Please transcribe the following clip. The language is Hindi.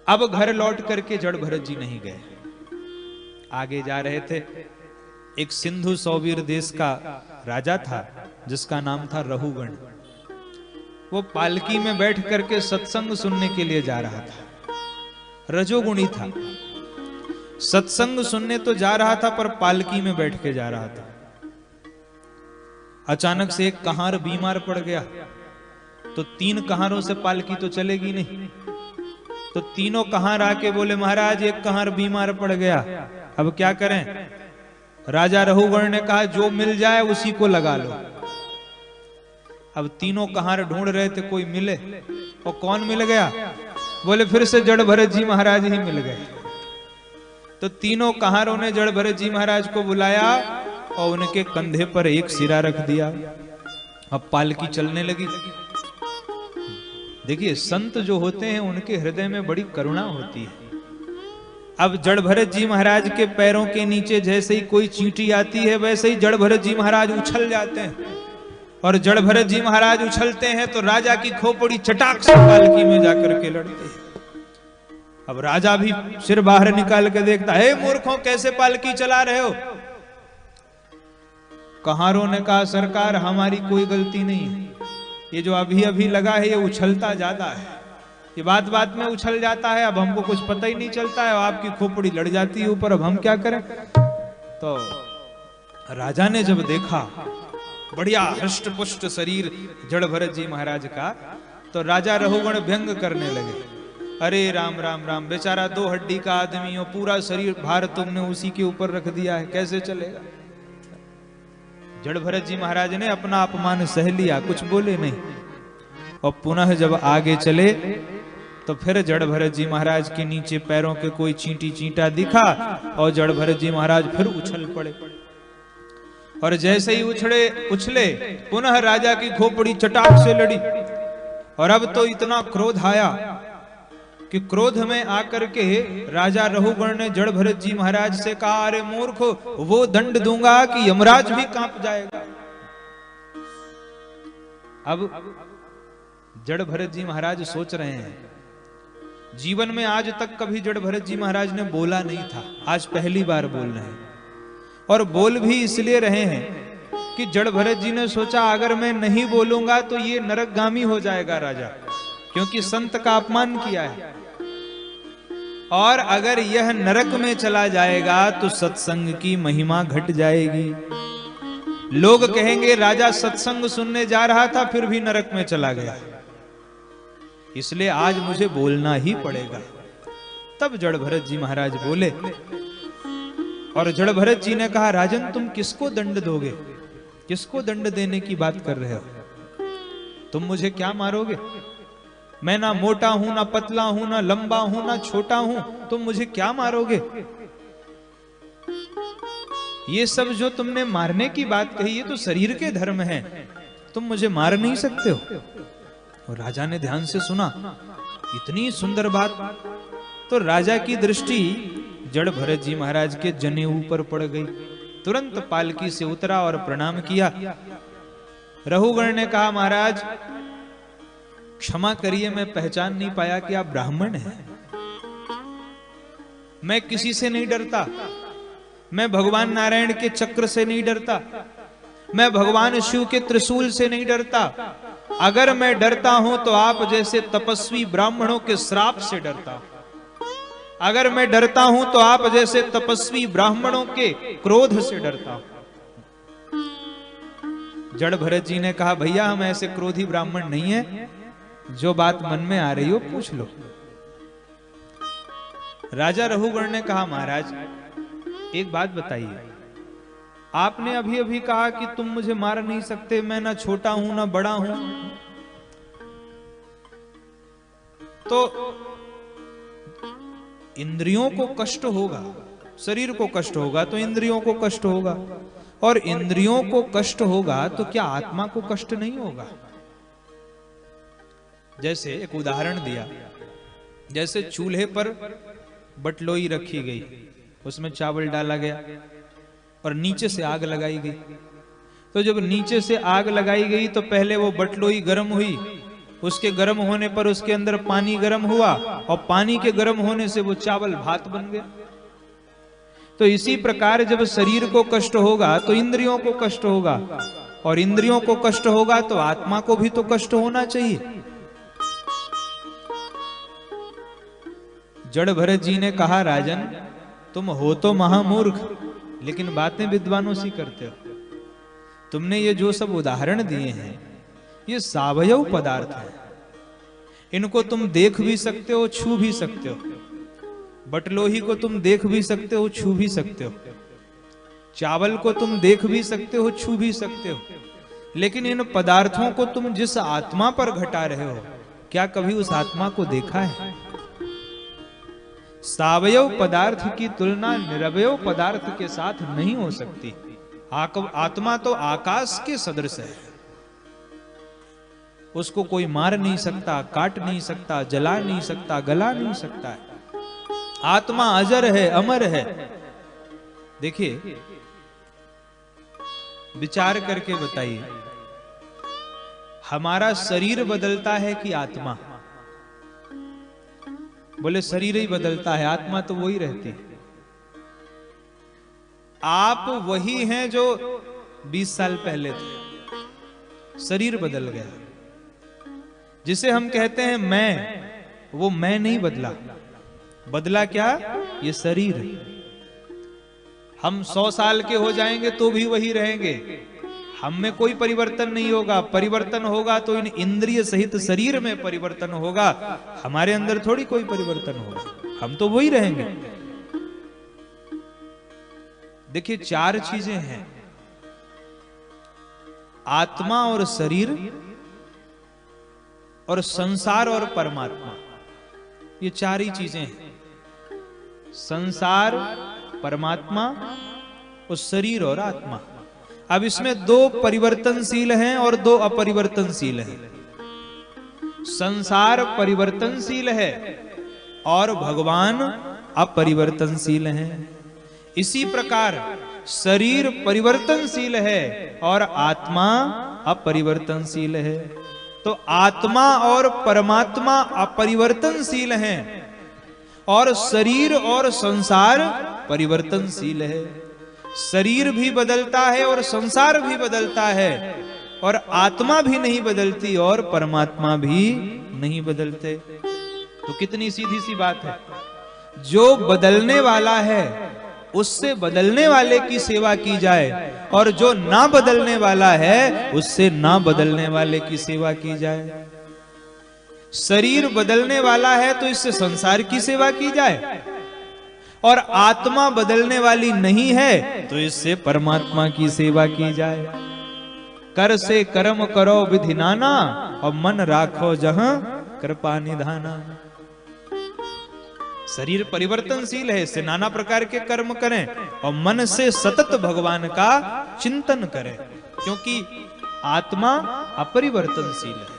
अब घर लौट करके जड़ भरत जी नहीं गए, आगे जा रहे थे। एक सिंधु सौवीर देश का राजा था जिसका नाम था रहुगण। वो पालकी में बैठ करके सत्संग सुनने के लिए जा रहा था। रजोगुणी था, सत्संग सुनने तो जा रहा था पर पालकी में बैठ के जा रहा था। अचानक से एक कहार बीमार पड़ गया, तो 3 कहारों से पालकी तो चलेगी नहीं। तो तीनों कहार आके बोले, महाराज एक कहार बीमार पड़ गया, अब क्या करें? राजा रहुगण ने कहा, जो मिल जाए उसी को लगा लो। अब तीनों कहार ढूंढ रहे थे, कोई मिले, और कौन मिल गया? बोले फिर से जड़ भरत जी महाराज ही मिल गए। तो तीनों कहारों ने जड़ भरत जी महाराज को बुलाया और उनके कंधे पर एक सिरा रख दिया। अब पालकी चलने लगी। देखिए, संत जो होते हैं उनके हृदय में बड़ी करुणा होती है। अब जड़ भरत जी महाराज के पैरों के नीचे जैसे ही कोई चींटी आती है, वैसे ही जड़ भरत जी महाराज उछल जाते हैं। और जड़ भरत जी महाराज उछलते हैं तो राजा की खोपड़ी चटाक से पालकी में जाकर के लड़ती है। अब राजा भी सिर बाहर निकाल के देखता है, मूर्खों कैसे पालकी चला रहे हो? कहारों ने कहा, सरकार हमारी कोई गलती नहीं है, ये जो अभी अभी लगा है ये उछलता ज्यादा है, ये बात बात में उछल जाता है, अब हमको कुछ पता ही नहीं चलता है, आपकी खोपड़ी लड़ जाती है ऊपर, अब हम क्या करें? तो राजा ने जब देखा बढ़िया हृष्ट पुष्ट शरीर जड़ भरत जी महाराज का, तो राजा रहुगण व्यंग करने लगे। अरे राम राम राम, बेचारा 2 हड्डी का आदमी हो, पूरा शरीर भार तुमने उसी के ऊपर रख दिया है, कैसे चलेगा? जड़ भरत जी महाराज ने अपना अपमान सह लिया, कुछ बोले नहीं। और पुनः जब आगे चले तो फिर जड़ भरत जी महाराज के नीचे पैरों के कोई चींटी चींटा दिखा और जड़ भरत जी महाराज फिर उछल पड़े। और जैसे ही उछले पुनः राजा की खोपड़ी चटाक से लड़ी। और अब तो इतना क्रोध आया कि क्रोध में आकर के राजा रहुगण ने जड़ भरत जी महाराज से कहा, अरे मूर्ख, वो दंड दूंगा कि यमराज भी कांप जाएगा। अब जड़ भरत जी महाराज सोच रहे हैं, जीवन में आज तक कभी जड़ भरत जी महाराज ने बोला नहीं था, आज पहली बार बोल रहे हैं। और बोल भी इसलिए रहे हैं कि जड़ भरत जी ने सोचा, अगर मैं नहीं बोलूंगा तो ये नरकगामी हो जाएगा राजा, क्योंकि संत का अपमान किया है। और अगर यह नरक में चला जाएगा तो सत्संग की महिमा घट जाएगी। लोग कहेंगे राजा सत्संग सुनने जा रहा था फिर भी नरक में चला गया, इसलिए आज मुझे बोलना ही पड़ेगा। तब जड़ भरत जी महाराज बोले। और जड़ भरत जी ने कहा, राजन तुम किसको दंड दोगे? किसको दंड देने की बात कर रहे हो? तुम मुझे क्या मारोगे? मैं ना मोटा हूं, ना पतला हूं, ना लंबा हूं, ना छोटा हूं, तुम मुझे क्या मारोगे? ये सब जो तुमने मारने की बात कही, ये तो शरीर के धर्म हैं, तुम मुझे मार नहीं सकते हो। और राजा ने ध्यान से सुना, इतनी सुंदर बात। तो राजा की दृष्टि जड़ भरत जी महाराज के जनेऊ पर पड़ गई। तुरंत पालकी से उतरा और प्रणाम किया। रहुगण ने कहा, महाराज क्षमा करिए, मैं पहचान नहीं पाया कि आप ब्राह्मण हैं। मैं किसी से नहीं डरता, मैं भगवान नारायण के चक्र से नहीं डरता, मैं भगवान शिव के त्रिशूल से नहीं डरता। अगर मैं डरता हूं तो आप जैसे तपस्वी ब्राह्मणों के श्राप से डरता हूं। अगर मैं डरता हूं तो आप जैसे तपस्वी ब्राह्मणों के क्रोध से डरता हूं। जड़ भरत जी ने कहा, भैया हम ऐसे क्रोधी ब्राह्मण नहीं है, जो बात मन में आ रही हो पूछ लो। राजा रहुगण ने कहा, महाराज एक बात बताइए, आपने अभी अभी कहा कि तुम मुझे मार नहीं सकते, मैं ना छोटा हूं ना बड़ा हूं, तो इंद्रियों को कष्ट होगा, शरीर को कष्ट होगा तो इंद्रियों को कष्ट होगा, और इंद्रियों को कष्ट होगा तो क्या आत्मा को कष्ट नहीं होगा? जैसे एक उदाहरण दिया, जैसे चूल्हे पर बटलोई रखी गई, उसमें चावल डाला गया और नीचे से आग लगाई गई। तो जब नीचे से आग लगाई गई तो पहले वो बटलोई गर्म हुई उसके गर्म होने पर उसके अंदर पानी गर्म हुआ और पानी के गर्म होने से वो चावल भात बन गया। तो इसी प्रकार जब शरीर को कष्ट होगा तो इंद्रियों को कष्ट होगा, और इंद्रियों को कष्ट होगा तो आत्मा को भी तो कष्ट होना चाहिए। जड़ भरत जी ने कहा, राजन तुम हो तो महामूर्ख, लेकिन बातें विद्वानों सी करते हो। तुमने ये जो सब उदाहरण दिए हैं ये सावयव पदार्थ है, इनको तुम देख भी सकते हो, छू भी सकते हो। बटलोही को तुम देख भी सकते हो, छू भी सकते हो। चावल को तुम देख भी सकते हो, छू भी सकते हो। लेकिन इन पदार्थों को तुम जिस आत्मा पर घटा रहे हो, क्या कभी उस आत्मा को देखा है? सावयव पदार्थ की तुलना निरवयव पदार्थ के साथ नहीं हो सकती। आत्मा तो आकाश के सदृश है, उसको कोई मार नहीं सकता, काट नहीं सकता, जला नहीं सकता, गला नहीं सकता है। आत्मा अजर है, अमर है। देखिए, विचार करके बताइए, हमारा शरीर बदलता है कि आत्मा? बोले शरीर ही बदलता है, आत्मा तो वही रहती है। आप वही हैं जो 20 साल पहले थे, शरीर बदल गया। जिसे हम कहते हैं मैं, वो मैं नहीं बदला। बदला क्या? ये शरीर। हम 100 साल के हो जाएंगे तो भी वही रहेंगे, हम में कोई परिवर्तन नहीं होगा। परिवर्तन होगा तो इन इंद्रिय सहित शरीर में परिवर्तन होगा, हमारे अंदर थोड़ी कोई परिवर्तन होगा, हम तो वही रहेंगे। देखिए, 4 चीजें हैं, आत्मा और शरीर और संसार और परमात्मा। ये 4 ही चीजें हैं, संसार, परमात्मा और शरीर और आत्मा। अब इसमें 2 परिवर्तनशील हैं और 2 अपरिवर्तनशील हैं। संसार परिवर्तनशील है और भगवान अपरिवर्तनशील हैं। इसी प्रकार शरीर परिवर्तनशील है और आत्मा अपरिवर्तनशील है। तो आत्मा और परमात्मा अपरिवर्तनशील हैं और शरीर और संसार परिवर्तनशील है। शरीर भी बदलता है और संसार भी बदलता है, और आत्मा भी नहीं बदलती और परमात्मा भी नहीं बदलते। तो कितनी सीधी सी बात है, जो बदलने वाला है उससे बदलने वाले की सेवा की जाए, और जो ना बदलने वाला है उससे ना बदलने वाले की सेवा की जाए। शरीर बदलने वाला है तो इससे संसार की सेवा की जाए, और आत्मा बदलने वाली नहीं है तो इससे परमात्मा की सेवा की जाए। कर से कर्म करो विधि नाना, और मन राखो जहां कृपा निधाना। शरीर परिवर्तनशील है, इससे नाना प्रकार के कर्म करें, और मन से सतत भगवान का चिंतन करें, क्योंकि आत्मा अपरिवर्तनशील है।